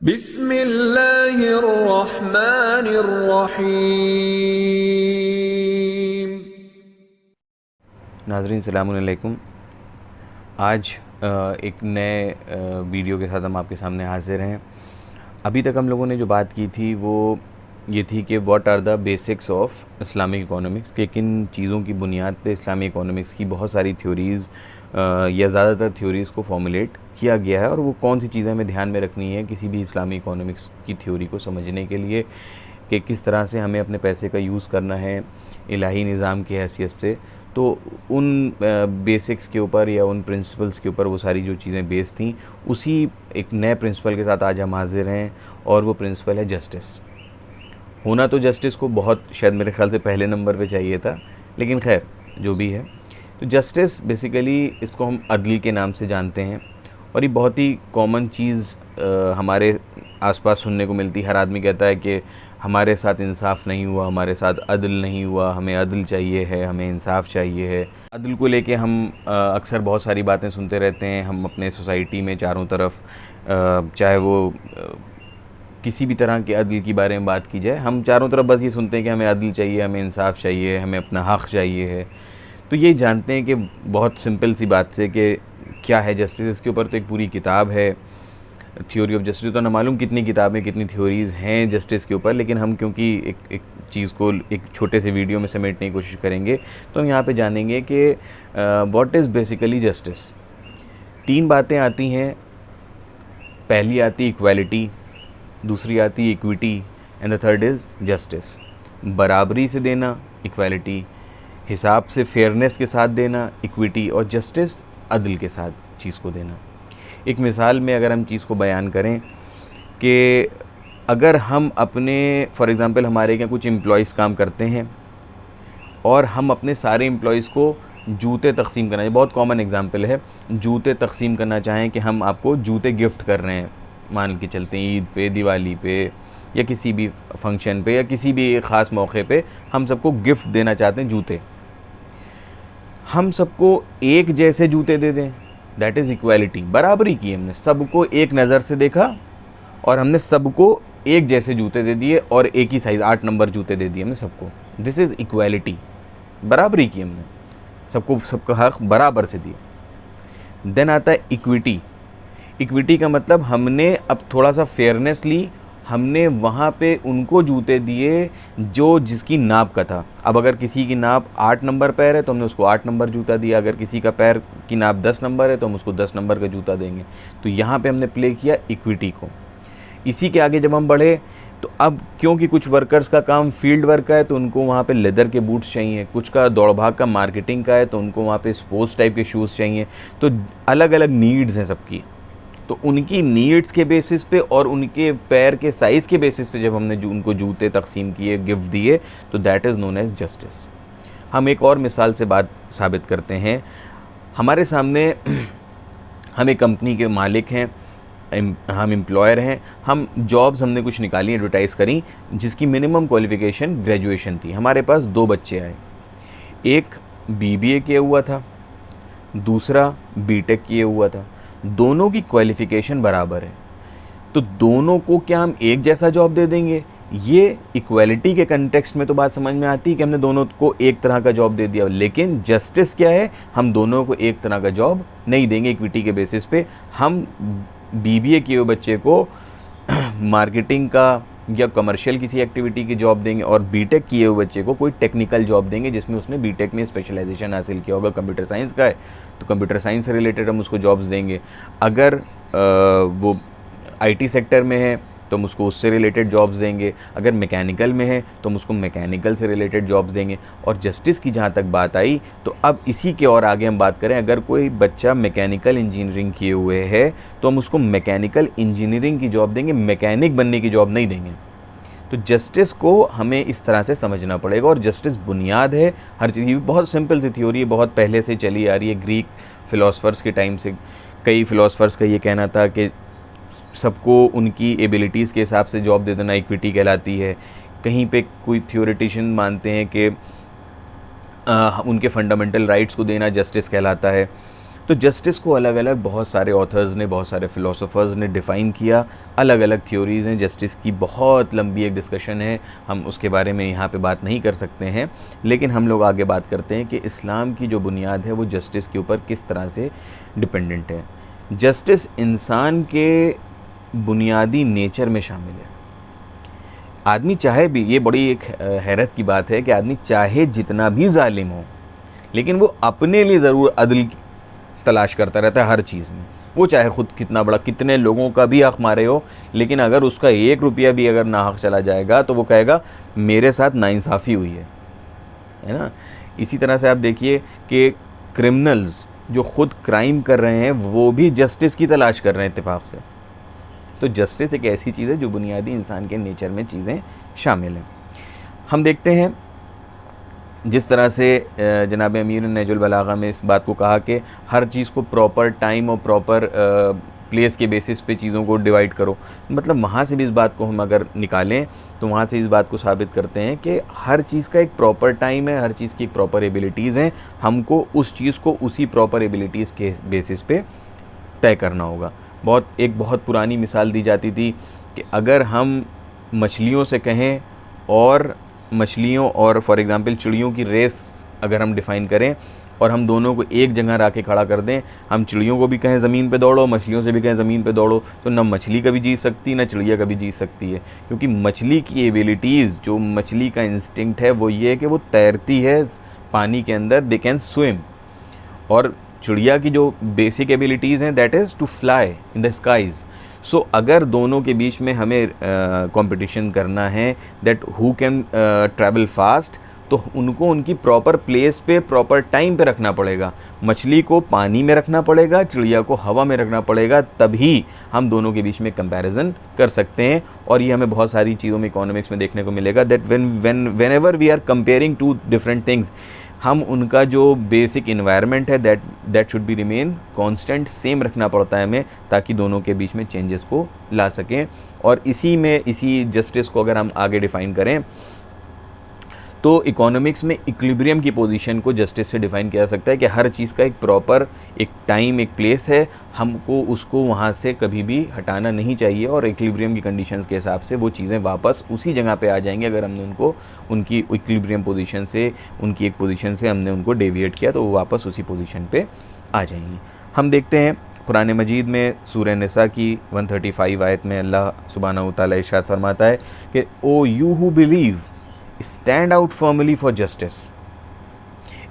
बिस्मिल्लाहिर्रहमानिर्रहीम। नाज़रीन अस्सलामु अलैकुम। आज एक नए वीडियो के साथ हम आपके सामने हाज़िर हैं। अभी तक हम लोगों ने जो बात की थी वो ये थी कि what are the basics of Islamic economics, कि किन चीज़ों की बुनियाद पे इस्लामिक इकोनॉमिक्स की बहुत सारी थ्योरीज़ या ज़्यादातर थ्योरीज़ को फॉर्मुलेट किया गया है, और वो कौन सी चीज़ें हमें ध्यान में रखनी है किसी भी इस्लामिक इकोनॉमिक्स की थ्योरी को समझने के लिए, कि किस तरह से हमें अपने पैसे का यूज़ करना है इलाही निज़ाम की हैसियत से। तो उन बेसिक्स के ऊपर या उन प्रिंसिपल्स के ऊपर वो सारी जो चीज़ें बेस थी, उसी एक नए प्रिंसिपल के साथ आज हम हाजिर हैं, और वो प्रिंसिपल है जस्टिस। होना तो जस्टिस को बहुत शायद मेरे ख्याल से पहले नंबर पे चाहिए था, लेकिन खैर जो भी है। तो जस्टिस बेसिकली इसको हम अदल के नाम से जानते हैं, और ये बहुत ही कॉमन चीज़ हमारे आसपास सुनने को मिलती है। हर आदमी कहता है कि हमारे साथ इंसाफ नहीं हुआ, हमारे साथ अदल नहीं हुआ, हमें अदल चाहिए है, हमें इंसाफ चाहिए है। अदल को लेके हम अक्सर बहुत सारी बातें सुनते रहते हैं। हम अपने सोसाइटी में चारों तरफ चाहे वो किसी भी तरह के अदल के बारे में बात की जाए, हम चारों तरफ बस ये सुनते हैं कि हमें अदल चाहिए, हमें इंसाफ चाहिए, हमें अपना हक़ चाहिए है। तो ये जानते हैं कि बहुत सिंपल सी बात से कि क्या है जस्टिस। इसके ऊपर तो एक पूरी किताब है, थ्योरी ऑफ जस्टिस। तो ना मालूम कितनी किताबें, कितनी थ्योरीज़ हैं जस्टिस के ऊपर, लेकिन हम क्योंकि एक चीज़ को एक छोटे से वीडियो में समेटने की कोशिश करेंगे, तो हम यहाँ पे जानेंगे कि व्हाट इज़ बेसिकली जस्टिस। 3 बातें आती हैं। पहली आती इक्वालिटी, दूसरी आती equity, and the third is justice. बराबरी से देना इक्वालिटी, हिसाब से फेयरनेस के साथ देना इक्विटी, और जस्टिस अदल के साथ चीज़ को देना। एक मिसाल में अगर हम चीज़ को बयान करें कि अगर हम अपने फॉर एग्ज़ाम्पल हमारे यहाँ कुछ एम्प्लॉइज़ काम करते हैं, और हम अपने सारे एम्प्लॉइज़ को जूते तकसीम करना चाहिए। बहुत कॉमन एग्ज़ाम्पल है, जूते तकसीम करना चाहें कि हम आपको जूते गिफ्ट कर रहे हैं, मान के चलते हैं ईद पे, दिवाली पे, या किसी भी फंक्शन पे, या किसी भी ख़ास मौके पे हम सबको गिफ्ट देना चाहते हैं जूते। हम सबको एक जैसे जूते दे दें, दैट इज़ इक्वालिटी। बराबरी की हमने, सबको एक नज़र से देखा और हमने सबको एक जैसे जूते दे दिए, और एक ही साइज़ 8 नंबर जूते दे दिए हमने सबको। This is equality. बराबरी की हमने, सबको सबका हक़ बराबर से दिया। देन आता है इक्विटी। इक्विटी का मतलब हमने अब थोड़ा सा फेयरनेस ली, हमने वहाँ पे उनको जूते दिए जो जिसकी नाप का था। अब अगर किसी की नाप 8 नंबर पैर है तो हमने उसको 8 नंबर जूता दिया, अगर किसी का पैर की नाप 10 नंबर है तो हम उसको 10 नंबर का जूता देंगे। तो यहाँ पे हमने प्ले किया इक्विटी को। इसी के आगे जब हम बढ़े, तो अब क्योंकि कुछ वर्कर्स का काम फील्ड वर्क का है तो उनको वहाँ पे लेदर के बूट्स चाहिए, कुछ का दौड़ भाग का मार्केटिंग का है तो उनको वहाँ पे स्पोर्ट्स टाइप के शूज़ चाहिए। तो अलग अलग नीड्स हैं सबकी, तो उनकी नीड्स के बेसिस पे और उनके पैर के साइज़ के बेसिस पे जब हमने उनको जूते तकसीम किए, गिफ्ट दिए, तो that is known as justice. हम एक और मिसाल से बात साबित करते हैं। हमारे सामने हम एक कंपनी के मालिक हैं, हम एम्प्लॉयर हैं, हम जॉब्स हमने कुछ निकाली, एडवर्टाइज़ करी, जिसकी मिनिमम क्वालिफ़िकेशन ग्रेजुएशन थी। हमारे पास 2 बच्चे आए, एक बीबीए किया हुआ था, दूसरा बीटेक किए हुआ था। दोनों की क्वालिफ़िकेशन बराबर है, तो दोनों को क्या हम एक जैसा जॉब दे देंगे? ये इक्वालिटी के कंटेक्स्ट में तो बात समझ में आती है कि हमने दोनों को एक तरह का जॉब दे दिया, लेकिन जस्टिस क्या है? हम दोनों को एक तरह का जॉब नहीं देंगे इक्विटी के बेसिस पे। हम बीबीए किए हुए बच्चे को मार्केटिंग का या कमर्शियल किसी एक्टिविटी की जॉब देंगे, और बीटेक किए हुए बच्चे को कोई टेक्निकल जॉब देंगे जिसमें उसने बीटेक में स्पेशलाइजेशन हासिल किया होगा। कंप्यूटर साइंस का है तो कंप्यूटर साइंस से रिलेटेड हम उसको जॉब्स देंगे। अगर वो आईटी सेक्टर में है तो हम उसको उससे रिलेटेड जॉब्स देंगे। अगर मैकेनिकल में है तो हम उसको मैकेनिकल से रिलेटेड जॉब्स देंगे। और जस्टिस की जहाँ तक बात आई, तो अब इसी के और आगे हम बात करें, अगर कोई बच्चा मैकेनिकल इंजीनियरिंग किए हुए है तो हम उसको मैकेनिकल इंजीनियरिंग की जॉब देंगे, मैकेनिक बनने की जॉब नहीं देंगे। तो जस्टिस को हमें इस तरह से समझना पड़ेगा, और जस्टिस बुनियाद है हर चीज़ की। बहुत सिंपल सी थ्योरी है, बहुत पहले से चली आ रही है, ग्रीक फ़िलासफ़र्स के टाइम से। कई फ़िलासफ़र्स का ये कहना था कि सबको उनकी एबिलिटीज़ के हिसाब से जॉब दे देना इक्विटी कहलाती है। कहीं पे कोई थ्योरेटिशियन मानते हैं कि उनके फंडामेंटल राइट्स को देना जस्टिस कहलाता है। तो जस्टिस को अलग अलग बहुत सारे ऑथर्स ने, बहुत सारे फ़िलोसोफर्स ने डिफ़ाइन किया, अलग अलग थ्योरीज़ हैं। जस्टिस की बहुत लंबी एक डिस्कशन है, हम उसके बारे में यहाँ पे बात नहीं कर सकते हैं, लेकिन हम लोग आगे बात करते हैं कि इस्लाम की जो बुनियाद है वो जस्टिस के ऊपर किस तरह से डिपेंडेंट है। जस्टिस इंसान के बुनियादी नेचर में शामिल है। आदमी चाहे भी, ये बड़ी एक हैरत की बात है कि आदमी चाहे जितना भी जालिम हो, लेकिन वो अपने लिए ज़रूर अदल तलाश करता रहता है हर चीज़ में। वो चाहे खुद कितना बड़ा, कितने लोगों का भी हक मारे हो, लेकिन अगर उसका 1 रुपया भी अगर ना हक चला जाएगा तो वो कहेगा मेरे साथ नाइंसाफ़ी हुई है ना। इसी तरह से आप देखिए कि क्रिमिनल्स जो खुद क्राइम कर रहे हैं वो भी जस्टिस की तलाश कर रहे हैं इत्तेफाक से। तो जस्टिस एक ऐसी चीज़ है जो बुनियादी इंसान के नेचर में चीज़ें शामिल हैं। हम देखते हैं जिस तरह से जनाब अमीर ने नहजुल बलागा में इस बात को कहा कि हर चीज़ को प्रॉपर टाइम और प्रॉपर प्लेस के बेसिस पे चीज़ों को डिवाइड करो। मतलब वहाँ से भी इस बात को हम अगर निकालें तो वहाँ से इस बात को साबित करते हैं कि हर चीज़ का एक प्रॉपर टाइम है, हर चीज़ की एक प्रॉपर एबिलिटीज़ हैं। हमको उस चीज़ को उसी प्रॉपर एबिलिटीज़ के बेसिस पे तय करना होगा। एक बहुत पुरानी मिसाल दी जाती थी कि अगर हम मछलियों से कहें और मछलियों और फॉर एग्ज़ाम्पल चिड़ियों की रेस अगर हम डिफ़ाइन करें और हम दोनों को एक जगह ला के खड़ा कर दें, हम चिड़ियों को भी कहें ज़मीन पे दौड़ो, मछलियों से भी कहें ज़मीन पे दौड़ो, तो ना मछली कभी जीत सकती ना चिड़िया कभी जीत सकती है। क्योंकि मछली की एबिलिटीज़, जो मछली का इंस्टिंक्ट है वो ये है कि वो तैरती है पानी के अंदर, दे कैन स्विम। और चिड़िया की जो बेसिक एबिलिटीज़ हैं that is to fly in the skies. So अगर दोनों के बीच में हमें कंपटीशन करना है that who can travel fast, तो उनको उनकी प्रॉपर प्लेस पे प्रॉपर टाइम पे रखना पड़ेगा। मछली को पानी में रखना पड़ेगा, चिड़िया को हवा में रखना पड़ेगा, तभी हम दोनों के बीच में कंपैरिजन कर सकते हैं। और ये हमें बहुत सारी चीज़ों में इकोनॉमिक्स में देखने को मिलेगा that whenever we are comparing two different things, हम उनका जो बेसिक इन्वायरमेंट है that should be remain constant, same रखना पड़ता है हमें, ताकि दोनों के बीच में चेंजेस को ला सकें। और इसी जस्टिस को अगर हम आगे डिफ़ाइन करें तो इकोनॉमिक्स में इक्विलिब्रियम की पोजीशन को जस्टिस से डिफ़ाइन किया जा सकता है कि हर चीज़ का एक प्रॉपर एक टाइम, एक प्लेस है, हमको उसको वहाँ से कभी भी हटाना नहीं चाहिए और इक्विलिब्रियम की कंडीशंस के हिसाब से वो चीज़ें वापस उसी जगह पे आ जाएंगी। अगर हमने उनको उनकी इक्विलिब्रियम पोजीशन से, उनकी एक पोजीशन से हमने उनको डेविएट किया तो वो वापस उसी पोजीशन पे आ जाएंगी। हम देखते हैं कुरान मजीद में सूरह निसा की 135 आयत में अल्लाह सुब्हानहू व तआला इरशाद फरमाता है कि O you who believe stand out firmly for justice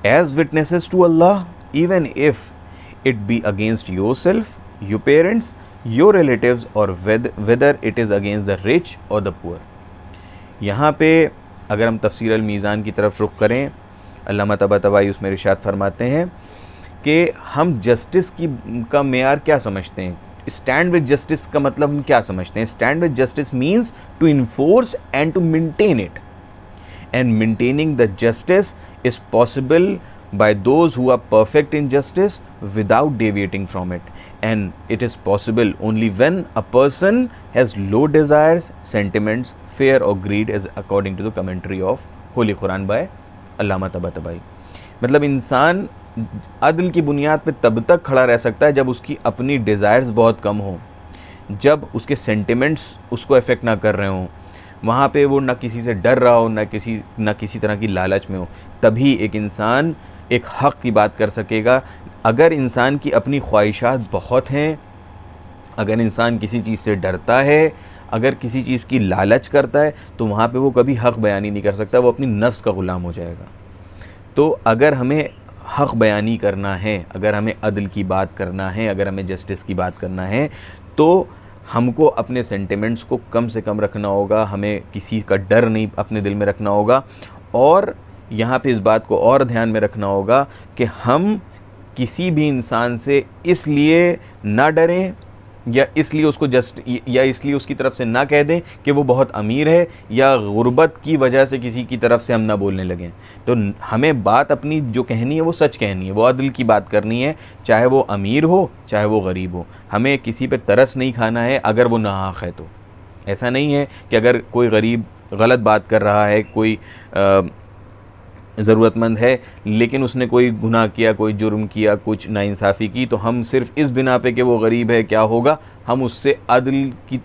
as witnesses to Allah, even if it be against yourself, your parents, your relatives, or whether it is against the rich or the poor। यहाँ पे अगर हम तफसीर अल मीज़ान की तरफ रुख करें, अल्लामा तबातबाई उसमें इरशाद फरमाते हैं कि हम जस्टिस का मेयार क्या समझते हैं। स्टैंड विद जस्टिस का मतलब हम क्या समझते हैं। Stand with justice means to enforce and to maintain it, and maintaining the justice is possible by those who are perfect in justice without deviating from it, and it is possible only when a person has low desires, sentiments, fear or greed, as according to the commentary of Holy Quran by अल्लामा तबातबाई। मतलब इंसान अदल की बुनियाद पे तब तक खड़ा रह सकता है जब उसकी अपनी डिज़ायर्स बहुत कम हो, जब उसके सेंटिमेंट्स उसको अफेक्ट ना कर रहे हों, वहाँ पे वो ना किसी से डर रहा हो, ना किसी तरह की लालच में हो, तभी एक इंसान एक हक़ की बात कर सकेगा। अगर इंसान की अपनी ख्वाहिशात बहुत हैं, अगर इंसान किसी चीज़ से डरता है, अगर किसी चीज़ की लालच करता है, तो वहाँ पे वो कभी हक़ बयानी नहीं कर सकता, वो अपनी नफ्स का ग़ुलाम हो जाएगा। तो अगर हमें हक़ बयानी करना है, अगर हमें अदल की बात करना है, अगर हमें जस्टिस की बात करना है, तो हमको अपने सेंटिमेंट्स को कम से कम रखना होगा, हमें किसी का डर नहीं अपने दिल में रखना होगा। और यहाँ पे इस बात को और ध्यान में रखना होगा कि हम किसी भी इंसान से इसलिए ना डरें या इसलिए उसकी तरफ से ना कह दें कि वो बहुत अमीर है, या गुर्बत की वजह से किसी की तरफ से हम ना बोलने लगें। तो हमें बात अपनी जो कहनी है वो सच कहनी है, वो अदल की बात करनी है, चाहे वो अमीर हो चाहे वो गरीब हो। हमें किसी पे तरस नहीं खाना है अगर वो नाहक है। तो ऐसा नहीं है कि अगर कोई गरीब गलत बात कर रहा है, कोई ज़रूरतमंद है, लेकिन उसने कोई गुनाह किया, कोई जुर्म किया, कुछ नाइंसाफ़ी की, तो हम सिर्फ़ इस बिना पे कि वो गरीब है क्या होगा, हम उससे अदल की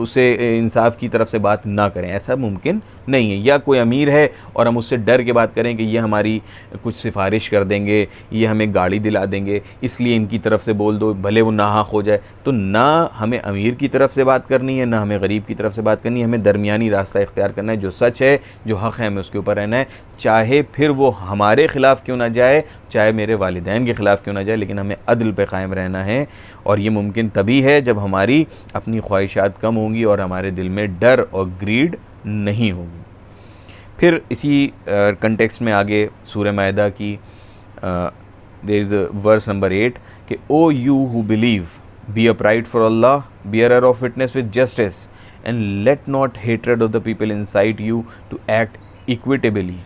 उससे इंसाफ की तरफ से बात ना करें, ऐसा मुमकिन नहीं है। या कोई अमीर है और हम उससे डर के बात करें कि ये हमारी कुछ सिफारिश कर देंगे, ये हमें गाड़ी दिला देंगे, इसलिए इनकी तरफ से बोल दो, भले वो नाहक हो जाए। तो ना हमें अमीर की तरफ से बात करनी है, ना हमें गरीब की तरफ से बात करनी है, हमें दरमियानी रास्ता इख्तियार करना है। जो सच है, जो हक़ है, हमें उसके ऊपर रहना है, चाहे फिर वो हमारे ख़िलाफ़ क्यों ना जाए, चाहे मेरे वालिदैन के ख़िलाफ़ क्यों ना जाए, लेकिन हमें अदल पे कायम रहना है। और ये मुमकिन तभी है जब हमारी अपनी ख्वाहिशात कम होंगी और हमारे दिल में डर और ग्रीड नहीं होगी। फिर इसी कंटेक्स्ट में आगे सूरह माइदा की देयर इज़ वर्स नंबर 8 कि O you who believe be upright for Allah, bearer of witness with justice, and let not hatred of the people inside you to act equitably,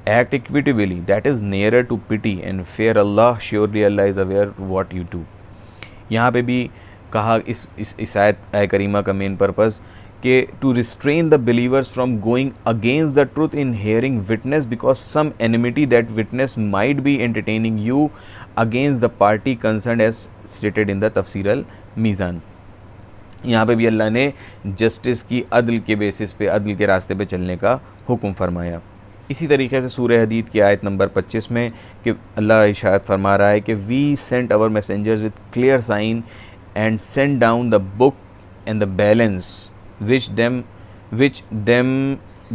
act equitably, that is nearer to pity, and fear Allah, surely Allah is aware what you do। यहाँ पे भी कहा इस आयत करीमा का main purpose कि to restrain the believers from going against the truth in hearing witness because some enmity that witness might be entertaining you against the party concern as stated in the तफसीर अल मीज़ान। यहाँ पे भी अल्लाह ने justice की अदल के बेसिस पे, अदल के रास्ते पे चलने का हुक्म फरमाया। इसी तरीके से सूरह हदीद की आयत नंबर 25 में कि अल्लाह इशारत फरमा रहा है कि we sent our messengers with clear sign and send down the book and the balance which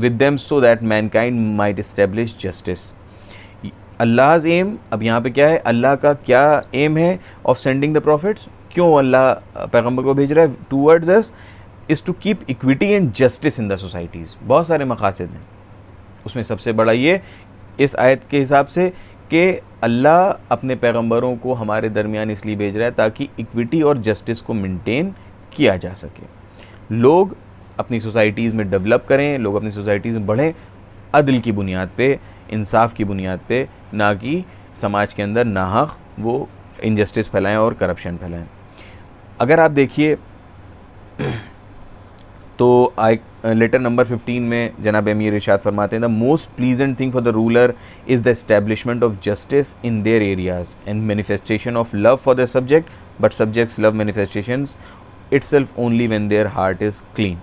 them so that mankind might establish justice. Allah's um, अब यहाँ पे क्या है, अल्लाह का क्या एम है ऑफ सेंडिंग द प्रॉफिट्स, क्यों अल्लाह पैगम्बर को भेज रहा है towards us, is to keep equity and justice in the societies. बहुत सारे मकासद हैं, उसमें सबसे बड़ा ये इस आयत के हिसाब से कि अल्लाह अपने पैगंबरों को हमारे दरमियान इसलिए भेज रहा है ताकि इक्विटी और जस्टिस को मेंटेन किया जा सके, लोग अपनी सोसाइटीज़ में डेवलप करें, लोग अपनी सोसाइटीज़ में बढ़ें अदल की बुनियाद पे, इंसाफ की बुनियाद पे, ना कि समाज के अंदर नाहक वो इनजस्टिस फैलाएं और करप्शन फैलाएं। अगर आप देखिए तो लेटर नंबर 15 में जनाब अमीर इरशाद फरमाते हैं, the most pleasant thing for the ruler is the establishment of justice in their areas and manifestation of love for the subject, but subjects love manifestations itself only when their heart is clean.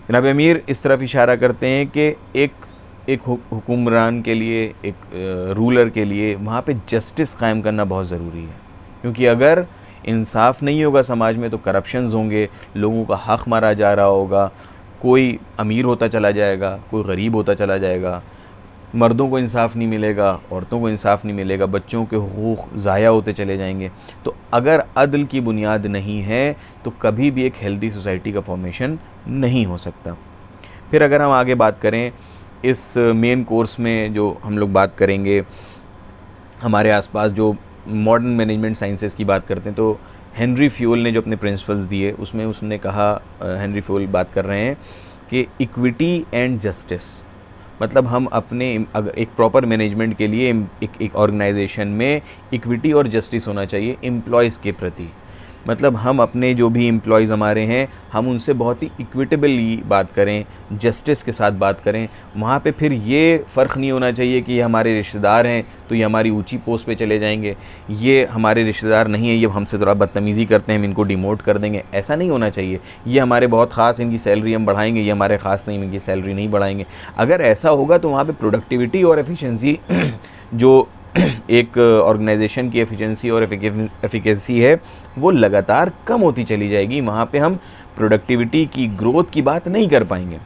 जनाब अमीर इस तरफ इशारा करते हैं कि एक हुक्मरान के लिए, एक रूलर के लिए वहाँ पे जस्टिस कायम करना बहुत ज़रूरी है, क्योंकि अगर इंसाफ नहीं होगा समाज में तो करप्शंस होंगे, लोगों का हक़ मारा जा रहा होगा, कोई अमीर होता चला जाएगा, कोई गरीब होता चला जाएगा, मर्दों को इंसाफ नहीं मिलेगा, औरतों को इंसाफ नहीं मिलेगा, बच्चों के हुकूक ज़ाया होते चले जाएंगे। तो अगर अदल की बुनियाद नहीं है तो कभी भी एक हेल्दी सोसाइटी का फॉर्मेशन नहीं हो सकता। फिर अगर हम आगे बात करें इस मेन कोर्स में, जो हम लोग बात करेंगे हमारे आसपास जो मॉडर्न मैनेजमेंट साइंसेस की बात करते हैं, तो हेनरी फ्यूल ने जो अपने प्रिंसिपल्स दिए उसमें उसने कहा, हेनरी फ्यूल बात कर रहे हैं कि इक्विटी एंड जस्टिस, मतलब हम अपने एक प्रॉपर मैनेजमेंट के लिए एक ऑर्गेनाइजेशन में इक्विटी और जस्टिस होना चाहिए एम्प्लॉयज़ के प्रति। मतलब हम अपने जो भी एम्प्लॉयज़ हमारे हैं, हम उनसे बहुत ही इक्विटेबली बात करें, जस्टिस के साथ बात करें। वहाँ पे फिर ये फ़र्क नहीं होना चाहिए कि ये हमारे रिश्तेदार हैं तो ये हमारी ऊंची पोस्ट पे चले जाएंगे, ये हमारे रिश्तेदार नहीं है, ये हमसे ज़रा बदतमीज़ी करते हैं, हम इनको डिमोट कर देंगे, ऐसा नहीं होना चाहिए। ये हमारे बहुत ख़ास, इनकी सैलरी हम बढ़ाएंगे, ये हमारे ख़ास नहीं, इनकी सैलरी नहीं बढ़ाएंगे। अगर ऐसा होगा तो वहाँ पर प्रोडक्टिविटी और एफिशिएंसी जो एक ऑर्गेनाइजेशन की एफिशिएंसी और एफिकेसी है वो लगातार कम होती चली जाएगी। वहाँ पे हम प्रोडक्टिविटी की ग्रोथ की बात नहीं कर पाएंगे।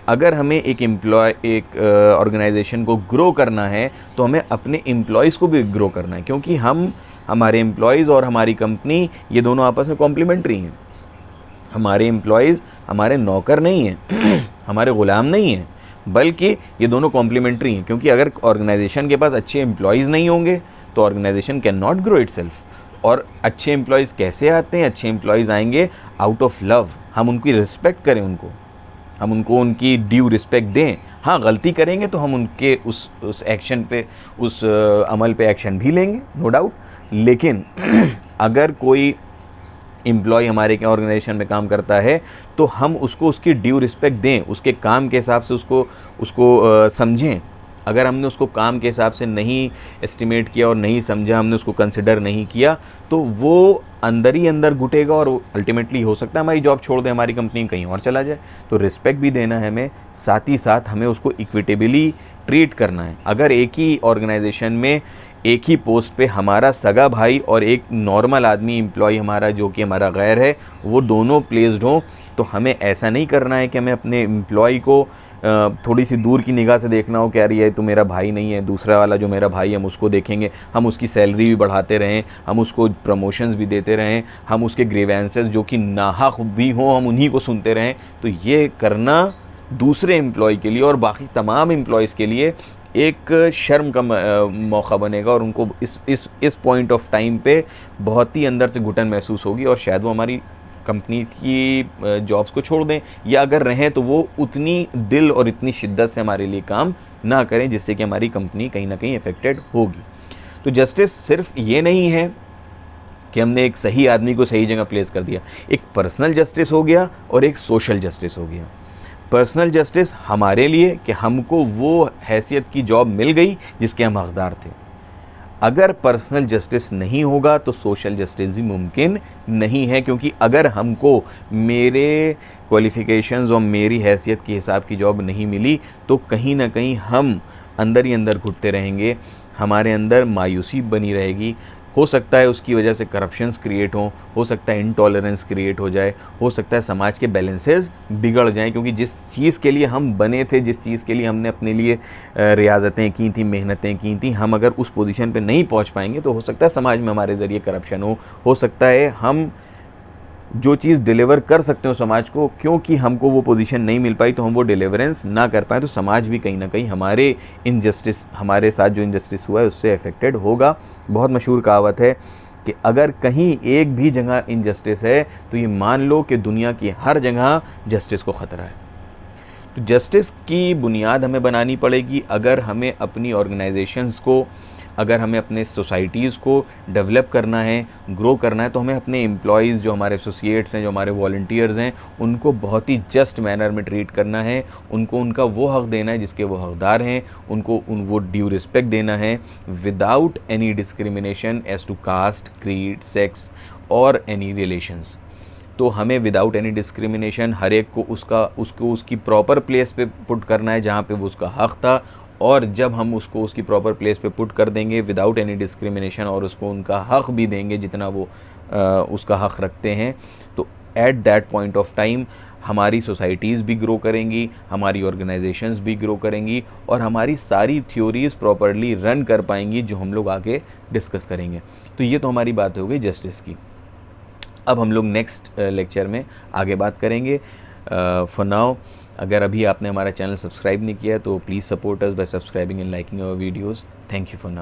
अगर हमें एक ऑर्गेनाइजेशन को ग्रो करना है तो हमें अपने एम्प्लॉयज़ को भी ग्रो करना है, क्योंकि हमारे एम्प्लॉयज़ और हमारी कंपनी ये दोनों आपस में कॉम्प्लीमेंट्री हैं। हमारे एम्प्लॉयज़ हमारे नौकर नहीं हैं, हमारे ग़ुलाम नहीं हैं, बल्कि ये दोनों कॉम्प्लीमेंट्री हैं। क्योंकि अगर ऑर्गेनाइजेशन के पास अच्छे एम्प्लॉयज़ नहीं होंगे तो organisation can not grow itself. और अच्छे एम्प्लॉयज़ कैसे आते हैं? अच्छे एम्प्लॉयज़ आएंगे आउट ऑफ लव, हम उनकी रिस्पेक्ट करें, हम उनको उनकी ड्यू रिस्पेक्ट दें। हाँ, गलती करेंगे तो हम उनके उस एक्शन पे, उस अमल पे एक्शन भी लेंगे, नो डाउट। लेकिन अगर कोई एम्प्लॉय हमारे के ऑर्गेनाइजेशन में काम करता है तो हम उसको उसकी ड्यू रिस्पेक्ट दें, उसके काम के हिसाब से उसको समझें, अगर हमने उसको काम के हिसाब से नहीं एस्टिमेट किया और नहीं समझा, हमने उसको कंसिडर नहीं किया, तो वो अंदर ही अंदर घुटेगा और अल्टीमेटली हो सकता है हमारी जॉब छोड़ दे, हमारी कंपनी कहीं और चला जाए। तो रिस्पेक्ट भी देना है हमें, साथ ही साथ हमें उसको इक्विटेबली ट्रीट करना है। अगर एक ही ऑर्गेनाइजेशन में एक ही पोस्ट पे हमारा सगा भाई और एक नॉर्मल आदमी एम्प्लॉय हमारा जो कि हमारा गैर है, वो दोनों प्लेस्ड हों, तो हमें ऐसा नहीं करना है कि हमें अपने एम्प्लॉय को थोड़ी सी दूर की निगाह से देखना हो कि यार ये तो मेरा भाई नहीं है, दूसरा वाला जो मेरा भाई है हम उसको देखेंगे, हम उसकी सैलरी भी बढ़ाते रहें, हम उसको प्रमोशंस भी देते रहें, हम उसके ग्रीवेंसेस जो कि नाहक भी हों हम उन्हीं को सुनते रहें। तो ये करना दूसरे एम्प्लॉय के लिए और बाकी तमाम एम्प्लॉयज़ के लिए एक शर्म का मौका बनेगा और उनको इस पॉइंट ऑफ टाइम पे बहुत ही अंदर से घुटन महसूस होगी और शायद वो हमारी कंपनी की जॉब्स को छोड़ दें, या अगर रहें तो वो उतनी दिल और इतनी शिद्दत से हमारे लिए काम ना करें जिससे कि हमारी कंपनी कहीं ना कहीं अफेक्टेड होगी। तो जस्टिस सिर्फ ये नहीं है कि हमने एक सही आदमी को सही जगह प्लेस कर दिया, एक पर्सनल जस्टिस हो गया और एक सोशल जस्टिस हो गया। पर्सनल जस्टिस हमारे लिए कि हमको वो हैसियत की जॉब मिल गई जिसके हम हकदार थे। अगर पर्सनल जस्टिस नहीं होगा तो सोशल जस्टिस भी मुमकिन नहीं है, क्योंकि अगर हमको मेरे क्वालिफ़िकेशंस और मेरी हैसियत के हिसाब की जॉब नहीं मिली तो कहीं ना कहीं हम अंदर ही अंदर घुटते रहेंगे, हमारे अंदर मायूसी बनी रहेगी। हो सकता है उसकी वजह से करप्शंस क्रिएट हो सकता है इनटॉलरेंस क्रिएट हो जाए, हो सकता है समाज के बैलेंसेस बिगड़ जाएं, क्योंकि जिस चीज़ के लिए हम बने थे, जिस चीज़ के लिए हमने अपने लिए रियाजतें की थी, मेहनतें की थी, हम अगर उस पोजीशन पे नहीं पहुंच पाएंगे तो हो सकता है समाज में हमारे ज़रिए करप्शन हो सकता है हम जो चीज़ डिलीवर कर सकते हो समाज को, क्योंकि हमको वो पोजीशन नहीं मिल पाई तो हम वो डिलीवरेंस ना कर पाए, तो समाज भी कहीं ना कहीं हमारे इनजस्टिस, हमारे साथ जो इनजस्टिस हुआ है उससे अफेक्टेड होगा। बहुत मशहूर कहावत है कि अगर कहीं एक भी जगह इनजस्टिस है तो ये मान लो कि दुनिया की हर जगह जस्टिस को ख़तरा है। तो जस्टिस की बुनियाद हमें बनानी पड़ेगी। अगर हमें अपनी ऑर्गेनाइजेशंस को, अगर हमें अपने सोसाइटीज़ को डेवलप करना है, ग्रो करना है, तो हमें अपने एम्प्लॉयज़ जो हमारे एसोसिएट्स हैं, जो हमारे वॉलंटियर्स हैं, उनको बहुत ही जस्ट मैनर में ट्रीट करना है, उनको उनका वो हक़ देना है जिसके वो हकदार हैं, उनको वो ड्यू रिस्पेक्ट देना है without any discrimination as to caste, creed, sex और एनी रिलेशंस। तो हमें विदाउट एनी डिस्क्रिमिनेशन हर एक को उसको उसकी प्रॉपर प्लेस पे पुट करना है जहाँ पे वो उसका हक़ था, और जब हम उसको उसकी प्रॉपर प्लेस पे पुट कर देंगे विदाउट एनी डिस्क्रिमिनेशन और उसको उनका हक़ भी देंगे जितना वो उसका हक़ रखते हैं, तो at that point of time हमारी सोसाइटीज़ भी ग्रो करेंगी, हमारी ऑर्गेनाइजेशंस भी ग्रो करेंगी और हमारी सारी थ्योरीज़ प्रॉपरली रन कर पाएंगी जो हम लोग आगे डिस्कस करेंगे। तो ये तो हमारी बात हो गई जस्टिस की। अब हम लोग नेक्स्ट लेक्चर में आगे बात करेंगे। फॉर नाउ, अगर अभी आपने हमारा चैनल सब्सक्राइब नहीं किया तो please support us by subscribing and liking our videos. Thank you for now.